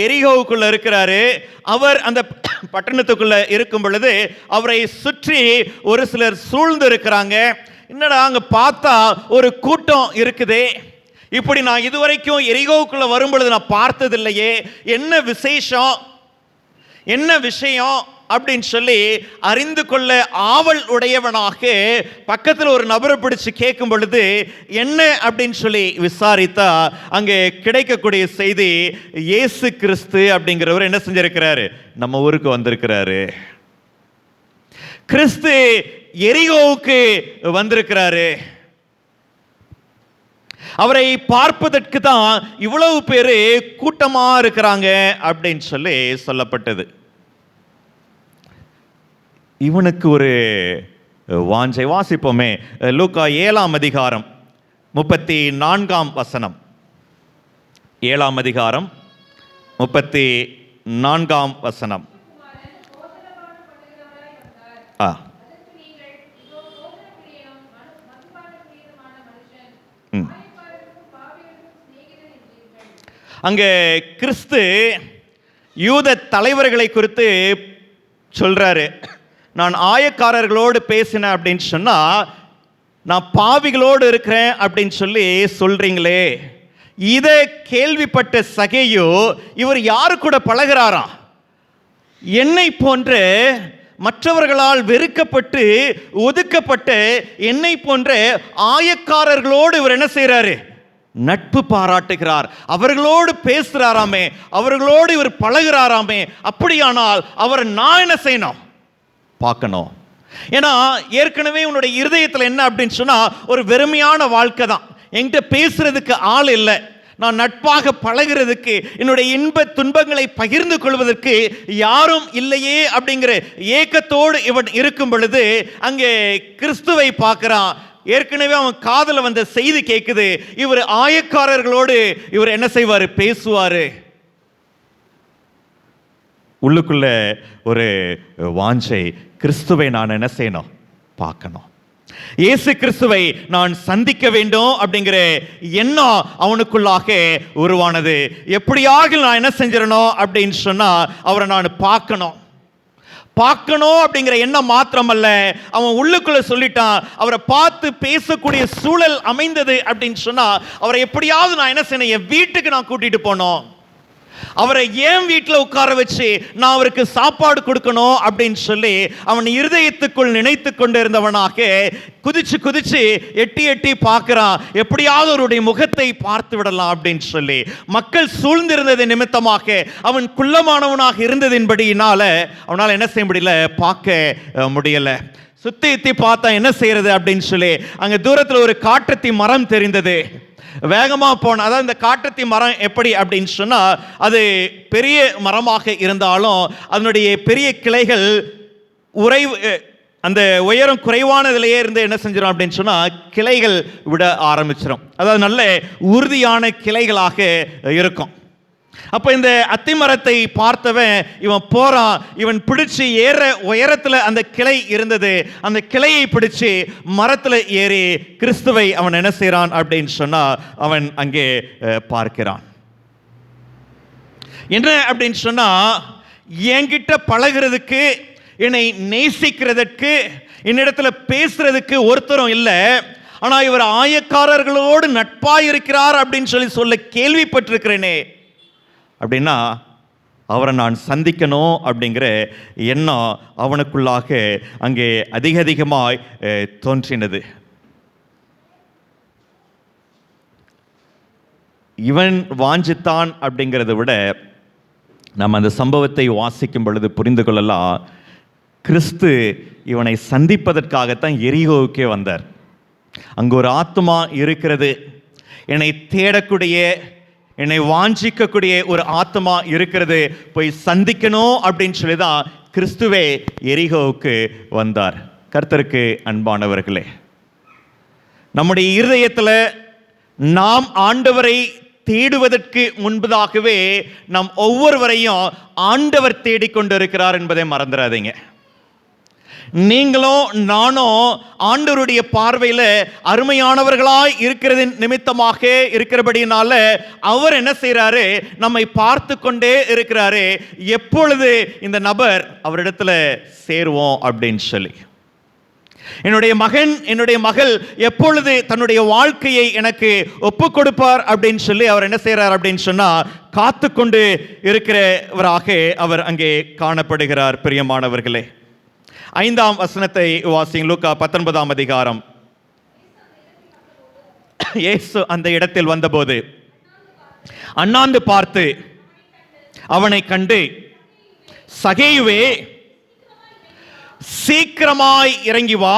எரிகோவுக்குள்ள இருக்கிறாரு. அவர் அந்த பட்டணத்துக்குள்ள இருக்கும் பொழுது அவரை சுற்றி ஒரு சிலர் சூழ்ந்து இருக்கிறாங்க. என்னடா அங்க பார்த்தா ஒரு கூட்டம் இருக்குதே, இப்படி நான் இதுவரைக்கும் எரிகோவுக்குள்ள வரும் பொழுது நான் பார்த்ததில்லையே, என்ன விசேஷம், என்ன விஷயம் அப்படின்னு சொல்லி அறிந்து கொள்ள ஆவல் உடையவனாக பக்கத்தில் ஒரு நபரை பிடிச்சு கேட்கும் பொழுது என்ன அப்படின்னு சொல்லி விசாரித்தா அங்கே கிடைக்கக்கூடிய செய்தி, இயேசு கிறிஸ்து அப்படிங்கிறவர் என்ன செஞ்சிருக்கிறாரு, நம்ம ஊருக்கு வந்திருக்கிறாரு. கிறிஸ்து எரிகோவுக்கு வந்திருக்கிறாரு. அவரை பார்ப்பதற்கு தான் இவ்வளவு பேரு கூட்டமா இருக்கிறாங்க அப்படின்னு சொல்லி சொல்லப்பட்டது. இவனுக்கு ஒரு வாஞ்சை. வாசிப்போமே, லூக்கா 7ஆம் அதிகாரம் 34ஆம் வசனம். 7ஆம் அதிகாரம் 34ஆம் வசனம். அங்கே கிறிஸ்து யூத தலைவர்களை குறித்து சொல்றாரு. நான் ஆயக்காரர்களோடு பேசினேன் அப்படின்னு சொன்னா நான் பாவிகளோடு இருக்கிறேன் அப்படின்னு சொல்லி சொல்றீங்களே. இதை கேள்விப்பட்ட சகேயு இவர் யாரு கூட பழகிறாரா? என்னை போன்ற மற்றவர்களால் வெறுக்கப்பட்டு ஒதுக்கப்பட்ட என்னை போன்ற ஆயக்காரர்களோடு இவர் என்ன செய்யறாரு, நட்பு பாராட்டுகிறார். அவர்களோடு பேசுறாராமே, அவர்களோடு இவர் பழகிறாராமே. அப்படியானால் அவரை நான் என்ன செய்யணும், பார்க்கணும். ஏன்னா ஏற்கனவே உன்னுடைய இருதயத்தில் என்ன அப்படின்னு சொன்னா ஒரு வெறுமையான வாழ்க்கை தான். என்கிட்ட பேசுறதுக்கு ஆள் இல்லை, நான் நட்பாக பழகிறதுக்கு, என்னுடைய இன்ப துன்பங்களை பகிர்ந்து கொள்வதற்கு யாரும் இல்லையே அப்படிங்கிற ஏக்கத்தோடு இவன் இருக்கும் பொழுது அங்கே கிறிஸ்துவை பார்க்கிறான். ஏற்கனவே அவன் காதல வந்த செய்தி கேட்குது, இவர் ஆயக்காரர்களோடு இவர் என்ன செய்வாரு, பேசுவாரு. உள்ளுக்குள்ள ஒரு வாஞ்சை, கிறிஸ்துவை நான் என்ன செய்யணும், பார்க்கணும். இயேசு கிறிஸ்துவை நான் சந்திக்க வேண்டும் அப்படிங்கிற எண்ணம் அவனுக்குள்ளாக உருவானது. எப்படியாக நான் என்ன செஞ்சிடணும் அப்படின்னு சொன்னா அவரை நான் பார்க்கணும். பார்க்கணும் அப்படிங்கிற எண்ணம் மாத்திரமல்ல, அவன் உள்ளுக்குள்ள சொல்லிட்டான், அவரை பார்த்து பேசக்கூடிய சூழல் அமைந்தது அப்படின்னு சொன்னா அவரை எப்படியாவது நான் என்ன செய்யணும், என் வீட்டுக்கு நான் கூட்டிட்டு போனோம். அவரை ஏன் வீட்டில் உட்கார வச்சு நான் அவருக்கு சாப்பாடு கொடுக்கணும் அப்படின்னு சொல்லி அவன் இருதயத்துக்குள் நினைத்து கொண்டிருந்தவனாக குதிச்சு குதிச்சு எட்டி எட்டி பார்க்கிறான். எப்படியாவது அவருடைய முகத்தை பார்த்து விடலாம் அப்படின்னு சொல்லி. மக்கள் சூழ்ந்திருந்தது நிமித்தமாக அவன் குள்ளமானவனாக இருந்ததின்படியினால அவனால் என்ன செய்ய முடியல, பார்க்க முடியல. சுத்தி எத்தி பார்த்தா என்ன செய்யறது அப்படின்னு சொல்லி அங்க தூரத்தில் ஒரு காட்டத்தி மரம் தெரிந்தது. வேகமாக போன, அதாவது இந்த காட்டத்தி மரம் எப்படி அப்படின்னு சொன்னால் அது பெரிய மரமாக இருந்தாலும் அதனுடைய பெரிய கிளைகள் அந்த உயரம் குறைவானதிலேயே இருந்து என்ன செஞ்சிடும் அப்படின்னு சொன்னால் கிளைகள் விட ஆரம்பிச்சிடும். அதாவது நல்ல உறுதியான கிளைகளாக இருக்கும். அப்போ இந்த அத்திமரத்தை பார்த்தவன் இவன் போறான், இவன் பிடிச்சு ஏற உயரத்தில் அந்த கிளை இருந்தது, அந்த கிளையை பிடிச்சு மரத்தில் ஏறி கிறிஸ்துவை அவன் என்ன செய்கிறான் அப்படின்னு சொன்னா அவன் அங்கே பார்க்கிறான். என்ன அப்படின்னு சொன்னா, என்கிட்ட பழகிறதுக்கு, என்னை நேசிக்கிறதுக்கு, என்னிடத்துல பேசுறதுக்கு ஒருத்தரும் இல்லை, ஆனா இவர் ஆயக்காரர்களோடு நட்பாய் இருக்கிறார் அப்படின்னு சொல்ல கேள்விப்பட்டிருக்கிறேனே அப்படின்னா அவரை நான் சந்திக்கணும் அப்படிங்கிற எண்ணம் அவனுக்குள்ளாக அங்கே அதிகமாய் தோன்றினது. இவன் வாஞ்சித்தான் அப்படிங்கிறத விட நம்ம அந்த சம்பவத்தை வாசிக்கும் பொழுது புரிந்து கொள்ளலாம், கிறிஸ்து இவனை சந்திப்பதற்காகத்தான் எரிகோவுக்கே வந்தார். அங்கு ஒரு ஆத்மா இருக்கிறது, என்னை தேடக்கூடிய, என்னை வாஞ்சிக்கக்கூடிய ஒரு ஆத்மா இருக்கிறது, போய் சந்திக்கணும் அப்படின்னு சொல்லி தான் கிறிஸ்துவே எரிகோவுக்கு வந்தார். கர்த்தருக்கு அன்பானவர்களே, நம்முடைய இருதயத்தில் நாம் ஆண்டவரை தேடுவதற்கு முன்பதாகவே நாம் ஒவ்வொருவரையும் ஆண்டவர் தேடிக்கொண்டு இருக்கிறார் என்பதை மறந்துடாதீங்க. நீங்களும் நானும் ஆண்டவருடைய பார்வையில் அருமையானவர்களாய் இருக்கிறது நிமித்தமாக இருக்கிறபடினால அவர் என்ன செய்யறாரு, நம்மை பார்த்து கொண்டே இருக்கிறாரு, எப்பொழுது இந்த நபர் அவரிடத்துல சேருவோம் அப்படின்னு சொல்லி. என்னுடைய மகன், என்னுடைய மகள் எப்பொழுது தன்னுடைய வாழ்க்கையை எனக்கு ஒப்பு கொடுப்பார் அப்படின்னு சொல்லி அவர் என்ன செய்யறார் அப்படின்னு சொன்னா காத்து கொண்டு இருக்கிறவராக அவர் அங்கே காணப்படுகிறார். பிரியமானவர்களே, 5ஆம் வசனத்தை வாசிங்க. லூக்கா 19ஆம் அதிகாரம். இயேசு அந்த இடத்தில் வந்தபோது அண்ணாந்து பார்த்து அவனை கண்டு, சகேயுவே, சீக்கிரமாய் இறங்கி வா,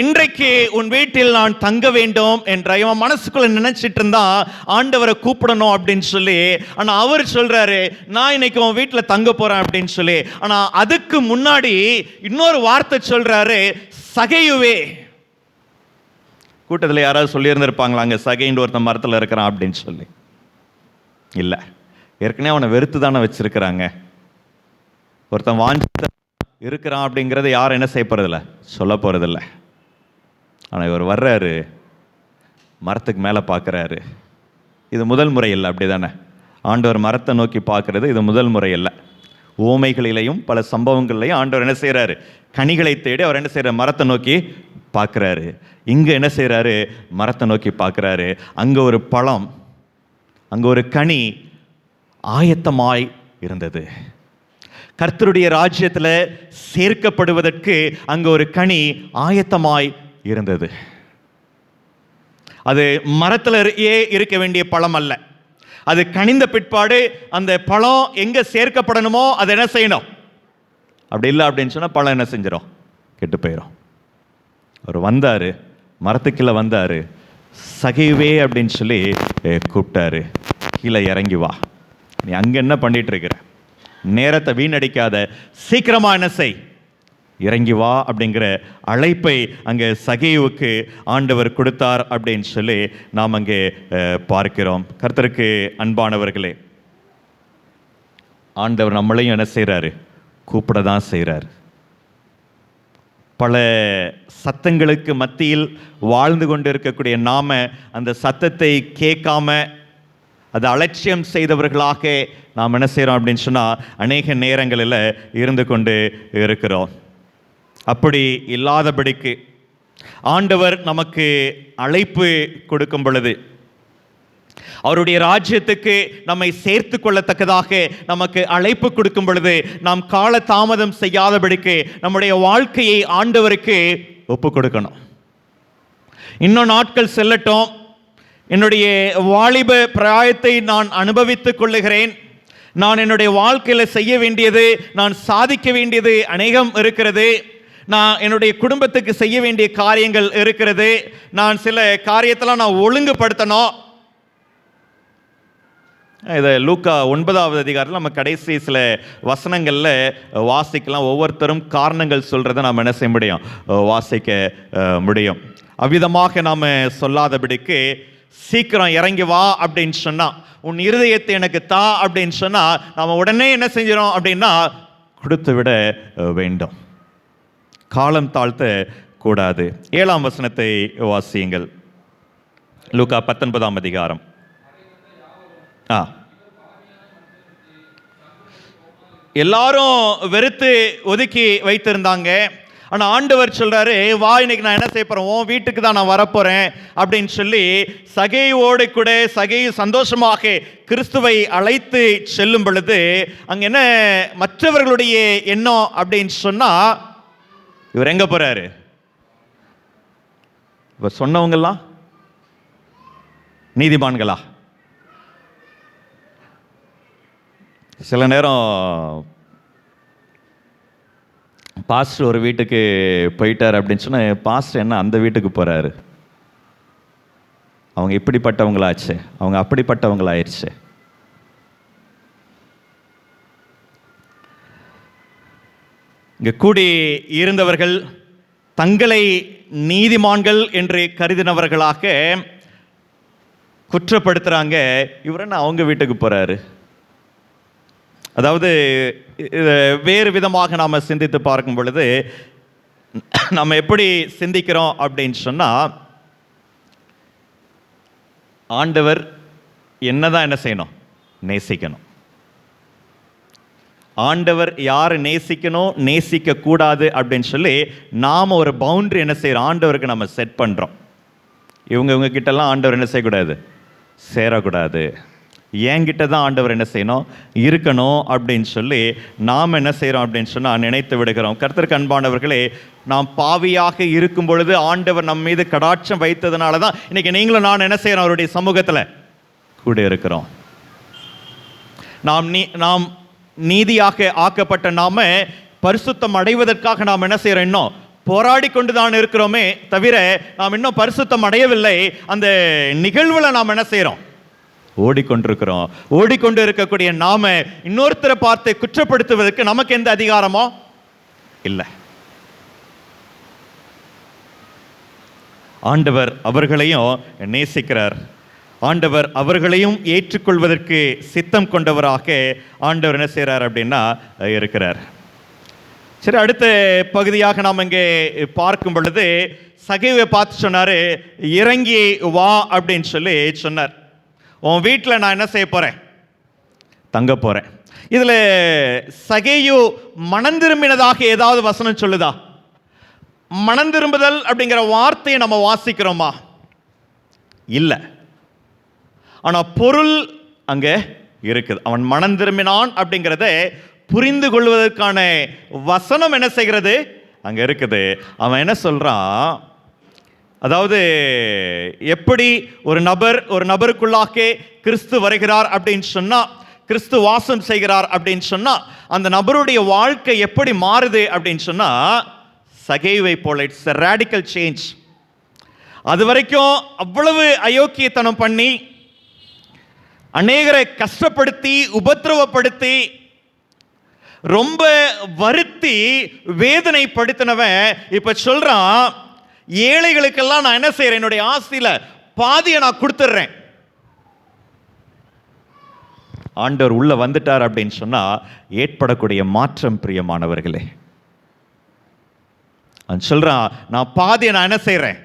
இன்றைக்கு உன் வீட்டில் நான் தங்க வேண்டும் என்ற இவன் மனசுக்குள்ள நினைச்சிட்டு இருந்தான் ஆண்டவரை கூப்பிடணும் அப்படின்னு சொல்லி. ஆனா அவர் சொல்றாரு, நான் இன்னைக்கு உன் வீட்டில் தங்க போறேன் அப்படின்னு சொல்லி. ஆனா அதுக்கு முன்னாடி இன்னொரு வார்த்தை சொல்றாரு, சகேயுவே. கூட்டத்தில் யாராவது சொல்லியிருந்திருப்பாங்களா அங்கே சகைன்னு ஒருத்தன் மரத்தில் இருக்கிறான் அப்படின்னு சொல்லி? இல்லை, ஏற்கனவே அவனை வெறுத்து தானே வச்சிருக்கிறாங்க. ஒருத்தன் வாஞ்சி இருக்கிறான் அப்படிங்கிறத யாரும் என்ன செய்ய போறதில்ல, சொல்ல போறதில்லை. ஆனால் இவர் வர்றாரு, மரத்துக்கு மேலே பார்க்குறாரு. இது முதல் முறை இல்லை, அப்படி தானே? ஆண்டவர் மரத்தை நோக்கி பார்க்கறது இது முதல் முறை இல்லை. ஓமைகளிலையும் பல சம்பவங்கள்லையும் ஆண்டவர் என்ன செய்கிறாரு, கனிகளை தேடி அவர் என்ன செய்கிறார், மரத்தை நோக்கி பார்க்குறாரு. இங்கே என்ன செய்கிறாரு, மரத்தை நோக்கி பார்க்குறாரு. அங்கே ஒரு பழம், அங்கே ஒரு கனி ஆயத்தமாய் இருந்தது. கர்த்தருடைய ராஜ்யத்தில் சேர்க்கப்படுவதற்கு அங்கே ஒரு கனி ஆயத்தமாய் இருந்தது. அது மரத்தில் இருக்க வேண்டிய பழம் அல்ல. அது கனிந்த பிற்பாடு அந்த பழம் எங்கே சேர்க்கப்படணுமோ அதை என்ன செய்யணும். அப்படி இல்லை அப்படின்னு சொன்னால் பழம் என்ன செஞ்சிடும், கெட்டு போயிடும். அவர் வந்தார், மரத்துக்குள்ள வந்தார், சகைவே அப்படின்னு சொல்லி கூப்பிட்டாரு, கீழே இறங்கி வா, நீ அங்கே என்ன பண்ணிட்டு இருக்கிற, நேரத்தை வீணடிக்காத, சீக்கிரமா என்ன செய், இறங்கி வா அப்படிங்கிற அழைப்பை அங்கே சகேயுவுக்கு ஆண்டவர் கொடுத்தார் அப்படின்னு சொல்லி நாம் அங்கே பார்க்கிறோம். கர்த்தருக்கு அன்பானவர்களே, ஆண்டவர் நம்மளையும் என்ன செய்கிறாரு, கூப்பிட தான் செய்கிறார். பல சத்தங்களுக்கு மத்தியில் வாழ்ந்து கொண்டு இருக்கக்கூடிய நாம அந்த சத்தத்தை கேட்காம அது அலட்சியம் செய்தவர்களாக நாம் என்ன செய்கிறோம் அப்படின்னு சொன்னால் அநேக நேரங்களில் இருந்து கொண்டு இருக்கிறோம். அப்படி இல்லாதபடிக்கு ஆண்டவர் நமக்கு அழைப்பு கொடுக்கும் பொழுது, அவருடைய ராஜ்யத்துக்கு நம்மை சேர்த்து கொள்ளத்தக்கதாக நமக்கு அழைப்பு கொடுக்கும் பொழுது, நாம் கால தாமதம் செய்யாதபடிக்கு நம்முடைய வாழ்க்கையை ஆண்டவருக்கு ஒப்பு கொடுக்கணும். இன்னும் நாட்கள் செல்லட்டும், என்னுடைய வாலிப பிராயத்தை நான் அனுபவித்துக் கொள்ளுகிறேன், நான் என்னுடைய வாழ்க்கையில் செய்ய வேண்டியது, நான் சாதிக்க வேண்டியது அநேகம் இருக்கிறது, நான் என்னுடைய குடும்பத்துக்கு செய்ய வேண்டிய காரியங்கள் இருக்கிறது, நான் சில காரியத்தெல்லாம் நான் ஒழுங்குபடுத்தணும், இதை லூக்கா 9வது அதிகாரத்தில் நம்ம கடைசி சில வசனங்களில் வாசிக்கலாம். ஒவ்வொருத்தரும் காரணங்கள் சொல்கிறத நாம் என்ன செய்ய முடியும், வாசிக்க முடியும். அவ்விதமாக நாம் சொல்லாதபடிக்கு சீக்கிரம் இறங்கி வா அப்படின்னு சொன்னால், உன் இருதயத்தை எனக்கு தா அப்படின்னு சொன்னால், நாம் உடனே என்ன செஞ்சிடும் அப்படின்னா கொடுத்து விட வேண்டும். காலம் தாழ்த்த கூடாது. 7ஆம் வசனத்தை வாசியுங்கள். லூக்கா 19ஆம் அதிகாரம். எல்லாரும் வெறுத்து ஒதுக்கி வைத்திருந்தாங்க. ஆனால் ஆண்டவர் சொல்றாரு, வா இன்னைக்கு நான் என்ன செய்ய போறேன், உன் வீட்டுக்கு தான் நான் வரப்போறேன் அப்படின்னு சொல்லி சகையோடு கூட சகையை சந்தோஷமாக கிறிஸ்துவை அழைத்து செல்லும் பொழுது அங்க என்ன மற்றவர்களுடைய எண்ணம் அப்படின்னு சொன்னா, இவர் எங்க போறாரு, இவர் சொன்னவங்கெல்லாம் நீதிமான்களா? சில நேரம் பாஸ்டர் ஒரு வீட்டுக்கு போயிட்டார் அப்படின்னு சொன்னால், பாஸ்டர் என்ன அந்த வீட்டுக்கு போகிறாரு, அவங்க இப்படிப்பட்டவங்களாச்சு, அவங்க அப்படிப்பட்டவங்களாயிருச்சு. இங்கே கூடி இருந்தவர்கள் தங்களை நீதிமான்கள் என்று கருதினவர்களாக குற்றப்படுத்துகிறாங்க. இவர் என்ன அவங்க வீட்டுக்கு போகிறாரு. அதாவது வேறு விதமாக நாம் சிந்தித்து பார்க்கும் பொழுது நம்ம எப்படி சிந்திக்கிறோம் அப்படின்னு சொன்னால், ஆண்டவர் என்னதான் என்ன செய்யணும், நேசிக்கணும். ஆண்டவர் யார் நேசிக்கணும் நேசிக்க கூடாது அப்படின்னு சொல்லி நாம் ஒரு பவுண்டரி என்ன செய்கிறோம், ஆண்டவருக்கு நம்ம செட் பண்ணுறோம். இவங்க கிட்டலாம் ஆண்டவர் என்ன செய்யக்கூடாது, சேரக்கூடாது, என்கிட்ட தான் ஆண்டவர் என்ன செய்யணும், இருக்கணும் அப்படின்னு சொல்லி நாம் என்ன செய்கிறோம் அப்படின்னு சொன்னால் நினைத்து விடுகிறோம். கர்த்தருக்கு அன்பானவர்களே, நாம் பாவியாக இருக்கும் பொழுது ஆண்டவர் நம் மீது கடாட்சம் வைத்ததுனால தான் இன்னைக்கு நீங்களும் நான் என்ன செய்கிறோம், அவருடைய சமூகத்தில் கூட இருக்கிறோம். நாம் நீதியாக ஆக்கப்பட்ட நாம பரிசுத்தம் அடைவதற்காக நாம் என்ன செய்கிறோம், இன்னும் போராடி கொண்டு தான் இருக்கிறோமே தவிர நாம் இன்னும் பரிசுத்தம் அடையவில்லை. அந்த நிகழ்வில் நாம் என்ன செய்கிறோம், ஓடிக்கொண்டிருக்கிறோம். ஓடிக்கொண்டு இருக்கக்கூடிய நாம இன்னொருத்தரை பார்த்து குற்றப்படுத்துவதற்கு நமக்கு எந்த அதிகாரமோ இல்லை. ஆண்டவர் அவர்களையும் நேசிக்கிறார். ஆண்டவர் அவர்களையும் ஏற்றுக்கொள்வதற்கு சித்தம் கொண்டவராக ஆண்டவர் என்ன செய்கிறார் அப்படின்னா இருக்கிறார். சரி, அடுத்த பகுதியாக நாம் இங்கே பார்க்கும் பொழுது சகைவை பார்த்து சொன்னார், இறங்கி வா அப்படின்னு சொல்லி சொன்னார். உன் வீட்டில் நான் என்ன செய்ய போகிறேன், தங்க போகிறேன். இதில் சகையு மனம் திரும்பினதாக ஏதாவது வசனம் சொல்லுதா? மனம் திரும்புதல் அப்படிங்கிற வார்த்தையை நம்ம வாசிக்கிறோமா? இல்லை. ஆனால் பொருள் அங்கே இருக்குது. அவன் மனம் திரும்பினான் அப்படிங்கிறத புரிந்து கொள்வதற்கான வசனம் என்ன செய்கிறது, அங்கே இருக்குது. அவன் என்ன சொல்கிறான், அதாவது எப்படி ஒரு நபருக்குள்ளாக கிறிஸ்து வருகிறார் அப்படின்னு சொன்னால், கிறிஸ்து வாசம் செய்கிறார் அப்படின்னு சொன்னால், அந்த நபருடைய வாழ்க்கை எப்படி மாறுது அப்படின்னு சொன்னால், சகைவை போல இட்ஸ் a radical change. அது வரைக்கும் அவ்வளவு அயோக்கியத்தனம் பண்ணி அநேகரை கஷ்டப்படுத்தி உபத்திரவப்படுத்தி ரொம்ப வருத்தி வேதனைப்படுத்தினவன் இப்ப சொல்றான், ஏழைகளுக்கெல்லாம் நான் என்ன செய்யறேன், என்னுடைய ஆஸ்தியில பாதியை நான் கொடுத்துட்றேன். ஆண்டவர் உள்ள வந்துட்டார் அப்படின்னு சொன்னா ஏற்படக்கூடிய மாற்றம் பிரியமானவர்களே, சொல்றான், நான் பாதியை நான் என்ன செய்யறேன்,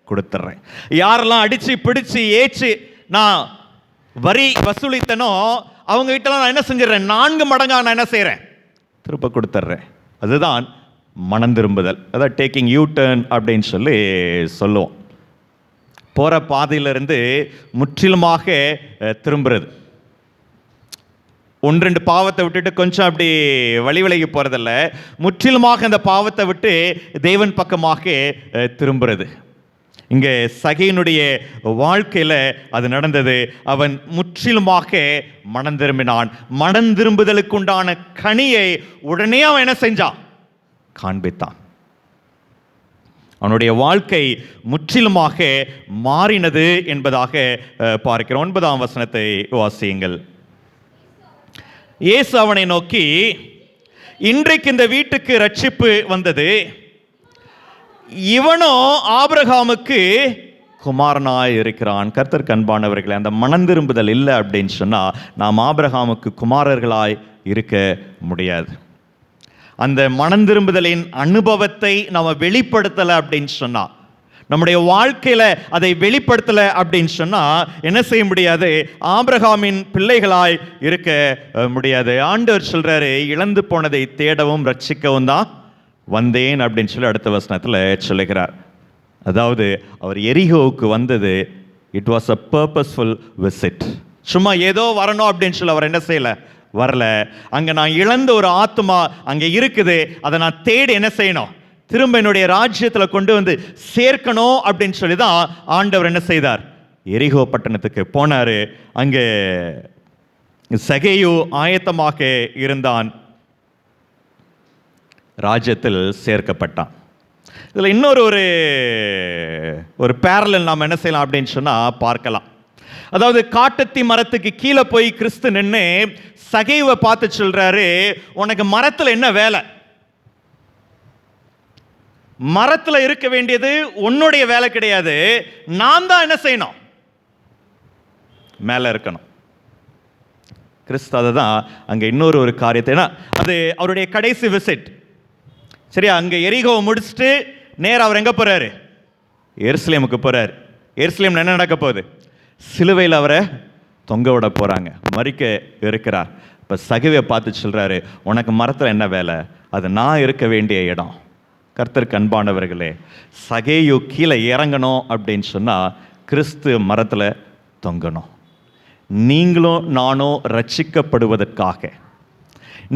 கொடுத்துட்றேன். யாரெல்லாம் அடிச்சு பிடிச்சு ஏச்சு நான் வரி வசூலித்தனோ அவங்க கிட்ட நான் என்ன செஞ்சிடறேன், 4 மடங்கா நான் என்ன செய்யறேன், திருப்ப கொடுத்துட்றேன். அதுதான் மனம் திரும்புதல். அதான் டேக்கிங் யூ டர்ன் அப்படின்னு சொல்லி சொல்லுவோம். போகிற பாதையிலிருந்து முற்றிலுமாக திரும்புறது. 1-2 பாவத்தை விட்டுட்டு கொஞ்சம் அப்படி வழி போகிறதில்ல, முற்றிலுமாக அந்த பாவத்தை விட்டு தேவன் பக்கமாக திரும்புறது. இங்கே சகையினுடைய வாழ்க்கையில் அது நடந்தது. அவன் முற்றிலுமாக மனம் திரும்பினான். மனம் திரும்புதலுக்கு உண்டான கனியை உடனே அவன் என்ன செஞ்சான், காண்பித்தான். அவனுடைய வாழ்க்கை முற்றிலுமாக மாறினது என்பதாக பார்க்கிறோம். 9ஆம் வசனத்தை வாசியுங்கள். இயேசு அவனை நோக்கி, இன்றைக்கு இந்த வீட்டுக்கு ரட்சிப்பு வந்தது, இவனோ ஆபிரகாமுக்கு குமாரனாய் இருக்கிறான். கர்த்தருக்கு அன்பானவர்களே, அந்த மனந்திரும்புதல் இல்லை அப்படின்னு சொன்னால் நாம் ஆபிரகாமுக்கு குமாரர்களாய் இருக்க முடியாது. அந்த மனந்திரும்புதலின் அனுபவத்தை நாம் வெளிப்படுத்தலை அப்படின்னு சொன்னால், நம்முடைய வாழ்க்கையில் அதை வெளிப்படுத்தலை அப்படின்னு சொன்னால் என்ன செய்ய முடியாது? ஆபிரகாமின் பிள்ளைகளாய் இருக்க முடியாது. ஆண்டவர் சொல்றாரு, இழந்து போனதை தேடவும் ரட்சிக்கவும் தான் வந்தேன் அப்படின்னு சொல்லி அடுத்த வசனத்தில் சொல்லுகிறார். அதாவது அவர் எரிகோவுக்கு வந்தது, it was a purposeful visit. சும்மா ஏதோ வரணும் அப்படின்னு சொல்லி அவர் என்ன செய்யலை, வரல. அங்கே நான் இழந்த ஒரு ஆத்மா அங்கே இருக்குது, அதை நான் தேடி என்ன செய்யணும், திரும்ப என்னுடைய ராஜ்யத்தில் கொண்டு வந்து சேர்க்கணும் அப்படின்னு சொல்லி தான் ஆண்டவர் என்ன செய்தார், எரிகோ பட்டணத்துக்கு போனார். அங்கே சகேயு ஆயத்தமாக இருந்தான், ராஜ்யத்தில் சேர்க்கப்பட்டான். இதில் இன்னொரு ஒரு பேரலல் நாம் என்ன செய்யலாம் அப்படின்னு சொன்னால் பார்க்கலாம். அதாவது காட்டத்தி மரத்துக்கு கீழே போய் கிறிஸ்து நின்று சகேயுவை பார்த்து சொல்றாரு, உனக்கு மரத்தில் என்ன வேலை? மரத்தில் இருக்க வேண்டியது உன்னுடைய வேலை கிடையாது, நான் தான் என்ன செய்யணும், மேலே இருக்கணும். கிறிஸ்து அதை தான் அங்கே இன்னொரு காரியத்தை, ஏன்னா அது அவருடைய கடைசி விசிட். சரியா, அங்கே எரிகோவை முடிச்சுட்டு நேராக அவர் எங்கே போகிறாரு, எருசலேமுக்கு போகிறார். எருசலேம் என்ன நடக்க போகுது? சிலுவையில் அவரை தொங்க விட போகிறாங்க, மரிக்க இருக்கிறார். இப்போ சகேயுவை பார்த்து சொல்கிறாரு, உனக்கு மரத்தில் என்ன வேலை? அது நான் இருக்க வேண்டிய இடம். கர்த்தருக்கு அன்பானவர்களே, சகேயு கீழே இறங்கணும் அப்படின்னு சொன்னால் கிறிஸ்து மரத்தில் தொங்கணும். நீங்களும் நானும் ரட்சிக்கப்படுவதற்காக,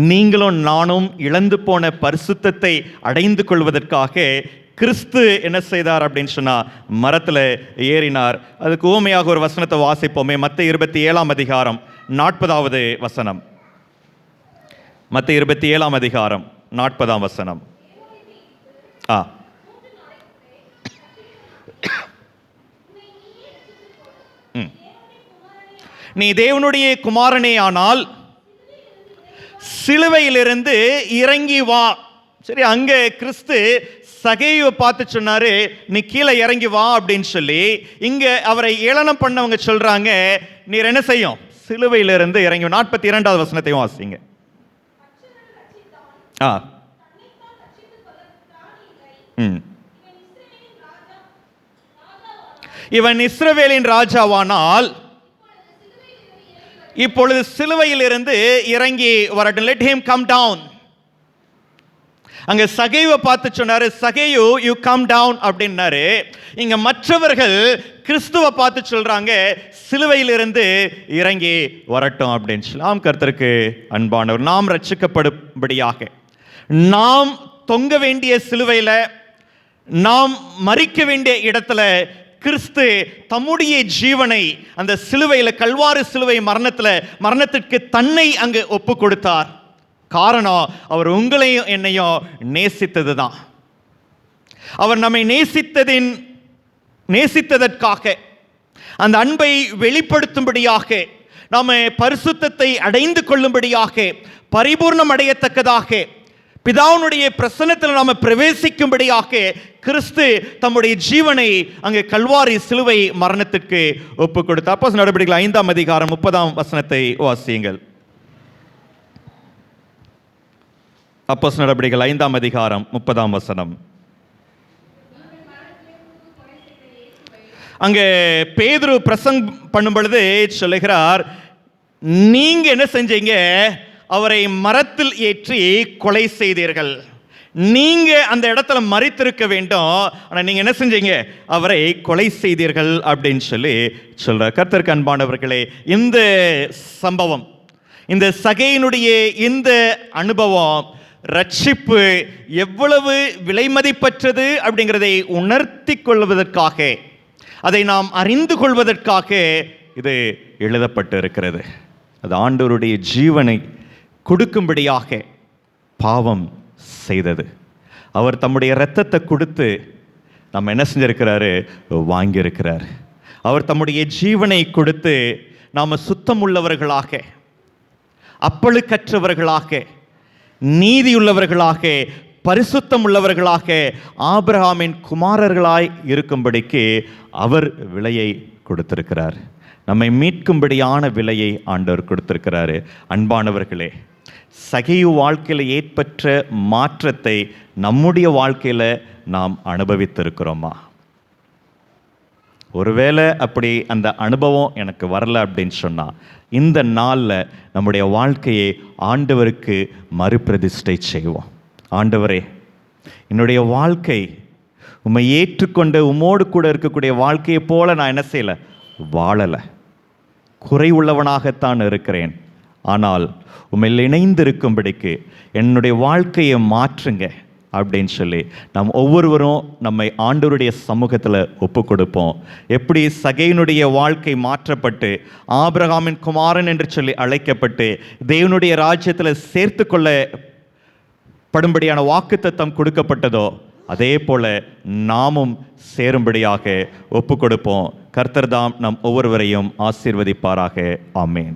நீங்களும் நானும் இழந்து போன பரிசுத்தத்தை அடைந்து கொள்வதற்காக கிறிஸ்து என்ன செய்தார் அப்படின்னு சொன்னால் மரத்தில் ஏறினார். அதுக்கு ஊமையாக ஒரு வசனத்தை வாசிப்போமே. மத்தேயு 27ஆம் அதிகாரம் 40வது வசனம். மத்தேயு 27ஆம் அதிகாரம் 40ஆம் வசனம். நீ தேவனுடைய குமாரனே ஆனால் சிலுவையிலிருந்து இறங்கி வா. சரி, அங்கே கிறிஸ்து சகேயுவை பார்த்து சொன்னாரு, நீ கீழே இறங்கி வா அப்படின்னு சொல்லி. இங்க அவரை ஏளனம் பண்ணவங்க சொல்றாங்க, நீர் என்ன செய்யும், சிலுவையிலிருந்து இறங்கி. 42வது வசனத்தையும் வாசிங்க. இவன் இஸ்ரவேலின் ராஜாவானால் இப்பொழுது சிலுவையில் இருந்து இறங்கி வரட்டும். let him come down. அங்க சகேயுவை பார்த்து சொன்னாரு, சகேயு you come down அப்படின்னாரு. இங்க மற்றவர்கள் கிறிஸ்துவை பார்த்து சொல்றாங்க, சிலுவையில் இருந்து இறங்கி வரட்டும் அப்படின்னு சொல்லி. கர்த்தருக்கு அன்பானவர், நாம் ரட்சிக்கப்படும்படியாக, நாம் தொங்க வேண்டிய சிலுவையில், நாம் மரிக்க வேண்டிய இடத்துல கிறிஸ்து தம்முடைய ஜீவனை அந்த சிலுவையில், கல்வாரி சிலுவை மரணத்திற்கு தன்னை அங்கு ஒப்பு கொடுத்தார். காரணம், அவர் உங்களையும் என்னையும் நேசித்தது தான். அவர் நம்மை நேசித்ததற்காக, அந்த அன்பை வெளிப்படுத்தும்படியாக, நாம் பரிசுத்தத்தை அடைந்து கொள்ளும்படியாக, பரிபூர்ணம் அடையத்தக்கதாக, பிதாவுடைய பிரசன்னத்தில் நாம் பிரவேசிக்கும்படியாக கிறிஸ்து தம்முடைய ஜீவனை அங்கே கல்வாரி சிலுவை மரணத்திற்கு ஒப்பு கொடுத்தார். அப்போஸ்தலர் நடபடிகள் 5ஆம் அதிகாரம் 30ஆம் வசனத்தை வாசியுங்கள். அப்போஸ்தலர் நடபடிகள் 5ஆம் அதிகாரம் 30ஆம் வசனம். அங்கே பேதுரு பிரசங்கம் பண்ணும் பொழுது சொல்லுகிறார், நீங்க என்ன செஞ்சீங்க, அவரை மரத்தில் ஏற்றி கொலை செய்தீர்கள். நீங்க அந்த இடத்துல மரித்திருக்க வேண்டும், ஆனா நீங்க என்ன செஞ்சீங்க, அவரை கொலை செய்தீர்கள் அப்படின்னு சொல்லி சொல்ற. கர்த்தருக்கு அன்பானவர்களே, இந்த சம்பவம், இந்த சகேயினுடைய இந்த அனுபவம், ரட்சிப்பு எவ்வளவு விலைமதிப்பற்றது அப்படிங்கிறதை உணர்த்தி கொள்வதற்காக, அதை நாம் அறிந்து கொள்வதற்காக இது எழுதப்பட்டு இருக்கிறது. அது ஆண்டவருடைய ஜீவனை கொடுக்கும்படியாக பாவம் செய்தது. அவர் தம்முடைய இரத்தத்தை கொடுத்து நம்ம என்ன செஞ்சிருக்கிறாரு, வாங்கியிருக்கிறார். அவர் தம்முடைய ஜீவனை கொடுத்து நாம் சுத்தம் உள்ளவர்களாக, அப்பழுக்கற்றவர்களாக, நீதியுள்ளவர்களாக, பரிசுத்தம் உள்ளவர்களாக ஆபிரகாமின் குமாரர்களாய் இருக்கும்படிக்கு அவர் விலையை கொடுத்திருக்கிறார். நம்மை மீட்கும்படியான விலையை ஆண்டவர் கொடுத்திருக்கிறாரு. அன்பானவர்களே, சகேயு வாழ்க்கையில் ஏற்பட்ட மாற்றத்தை நம்முடைய வாழ்க்கையில் நாம் அனுபவித்திருக்கிறோமா? ஒருவேளை அப்படி அந்த அனுபவம் எனக்கு வரல அப்படின்னு சொன்னால், இந்த நாளில் நம்முடைய வாழ்க்கையை ஆண்டவருக்கு மறுபிரதிஷ்டை செய்வோம். ஆண்டவரே, என்னுடைய வாழ்க்கை உம்மை ஏற்றுக்கொண்டு உம்மோடு கூட இருக்கக்கூடிய வாழ்க்கையை போல நான் என்ன செய்யலை, வாழலை. குறை உள்ளவனாகத்தான் இருக்கிறேன். ஆனால் உம்மில் இணைந்திருக்கும்படிக்கு என்னுடைய வாழ்க்கையை மாற்றுங்க அப்படின்னு சொல்லி நாம் ஒவ்வொருவரும் நம்மை ஆண்டவருடைய சமூகத்தில் ஒப்பு கொடுப்போம். எப்படி சகேயுனுடைய வாழ்க்கை மாற்றப்பட்டு ஆபிரகாமின் குமாரன் என்று சொல்லி அழைக்கப்பட்டு தேவனுடைய ராஜ்யத்தில் சேர்த்து கொள்ள படும்படியான வாக்குத்தத்தம் கொடுக்கப்பட்டதோ, அதே போல நாமும் சேரும்படியாக ஒப்பு கொடுப்போம். கர்த்தர் தாம் நம் ஒவ்வொருவரையும் ஆசீர்வதிப்பாராக. ஆமேன்.